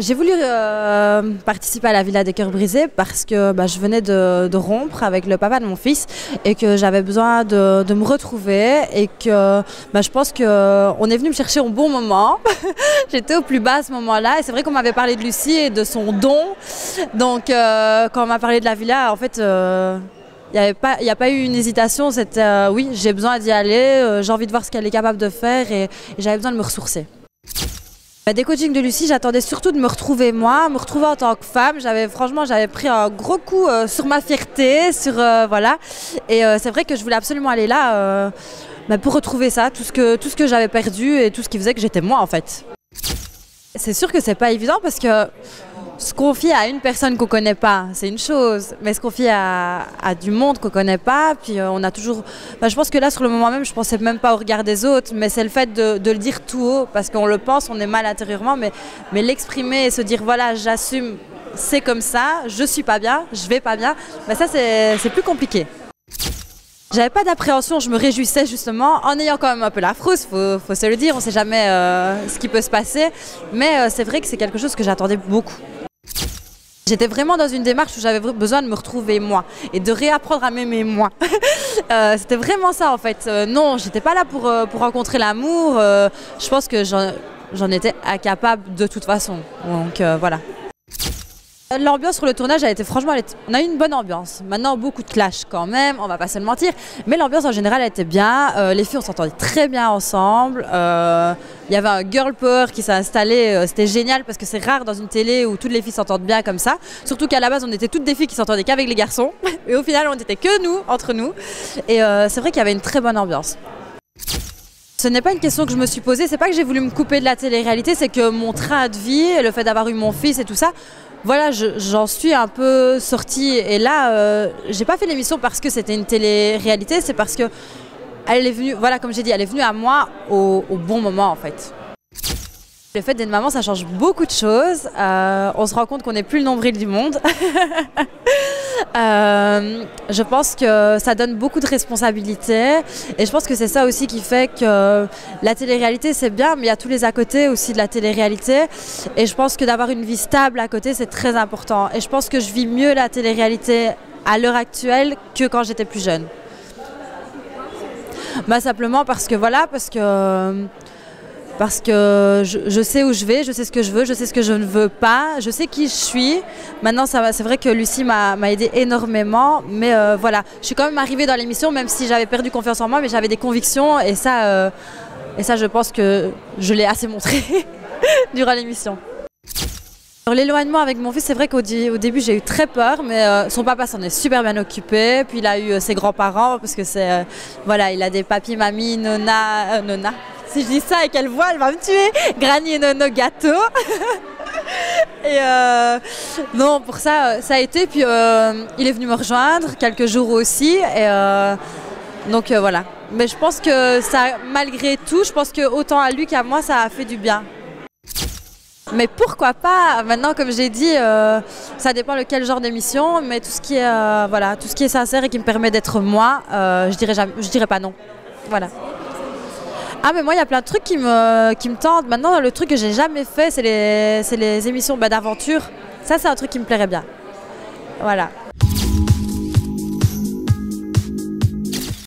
J'ai voulu participer à la Villa des Cœurs Brisés parce que je venais de rompre avec le papa de mon fils et que j'avais besoin de me retrouver et que je pense qu'on est venu me chercher au bon moment. J'étais au plus bas à ce moment-là et c'est vrai qu'on m'avait parlé de Lucie et de son don. Donc quand on m'a parlé de la Villa, en fait, il n'y a pas eu une hésitation. C'était oui, j'ai besoin d'y aller, j'ai envie de voir ce qu'elle est capable de faire et j'avais besoin de me ressourcer. Des coachings de Lucie, j'attendais surtout de me retrouver moi, me retrouver en tant que femme. Franchement, j'avais pris un gros coup sur ma fierté, voilà. Et c'est vrai que je voulais absolument aller là pour retrouver ça, tout ce que j'avais perdu et tout ce qui faisait que j'étais moi en fait. C'est sûr que c'est pas évident parce que se confier à une personne qu'on connaît pas, c'est une chose, mais se confier à du monde qu'on connaît pas, puis on a toujours... je pense que là, sur le moment même, je pensais même pas au regard des autres, mais c'est le fait de le dire tout haut, parce qu'on le pense, on est mal intérieurement, mais l'exprimer et se dire, voilà, j'assume, c'est comme ça, je suis pas bien, je vais pas bien, ça, c'est plus compliqué. J'avais pas d'appréhension, je me réjouissais justement en ayant quand même un peu la frousse, faut se le dire, on sait jamais ce qui peut se passer, mais c'est vrai que c'est quelque chose que j'attendais beaucoup. J'étais vraiment dans une démarche où j'avais besoin de me retrouver moi et de réapprendre à m'aimer moi. C'était vraiment ça en fait. Non, j'étais pas là pour rencontrer l'amour. Je pense que j'en étais incapable de toute façon. Donc voilà. L'ambiance sur le tournage a été franchement, on a eu une bonne ambiance. Maintenant beaucoup de clash quand même, on va pas se le mentir, mais l'ambiance en général était bien. Les filles on s'entendait très bien ensemble. Il y avait un girl power qui s'est installé, c'était génial parce que c'est rare dans une télé où toutes les filles s'entendent bien comme ça. Surtout qu'à la base on était toutes des filles qui s'entendaient qu'avec les garçons et au final on n'était que nous, entre nous. Et c'est vrai qu'il y avait une très bonne ambiance. Ce n'est pas une question que je me suis posée, c'est pas que j'ai voulu me couper de la télé-réalité, c'est que mon train de vie, le fait d'avoir eu mon fils et tout ça, voilà, j'en suis un peu sortie. Et là, j'ai pas fait l'émission parce que c'était une télé-réalité, c'est parce que elle est venue, voilà, comme j'ai dit, elle est venue à moi au bon moment en fait. Le fait d'être maman, ça change beaucoup de choses. On se rend compte qu'on n'est plus le nombril du monde. Je pense que ça donne beaucoup de responsabilités et je pense que c'est ça aussi qui fait que la télé-réalité c'est bien, mais il y a tous les à côté aussi de la télé-réalité et je pense que d'avoir une vie stable à côté c'est très important et je pense que je vis mieux la télé-réalité à l'heure actuelle que quand j'étais plus jeune. Simplement parce que voilà, parce que je sais où je vais, je sais ce que je veux, je sais ce que je ne veux pas, je sais qui je suis. Maintenant, c'est vrai que Lucie m'a aidé énormément, mais voilà, je suis quand même arrivée dans l'émission, même si j'avais perdu confiance en moi, mais j'avais des convictions et ça, je pense que je l'ai assez montré durant l'émission. L'éloignement avec mon fils, c'est vrai qu'au début j'ai eu très peur, mais son papa s'en est super bien occupé, puis il a eu ses grands-parents, parce que c'est, voilà, il a des papis, mamies, nona. Si je dis ça et qu'elle voit, elle va me tuer. Granny et Nono gâteau. Et non, pour ça a été. Puis il est venu me rejoindre quelques jours aussi. Et donc voilà. Mais je pense que ça, malgré tout, je pense que autant à lui qu'à moi, ça a fait du bien. Mais pourquoi pas? Maintenant, comme j'ai dit, ça dépend de quel genre d'émission. Mais tout ce qui est voilà, tout ce qui est sincère et qui me permet d'être moi, je dirais pas non. Voilà. Ah mais moi il y a plein de trucs qui me tentent. Maintenant le truc que j'ai jamais fait c'est les émissions d'aventure. Ça c'est un truc qui me plairait bien. Voilà.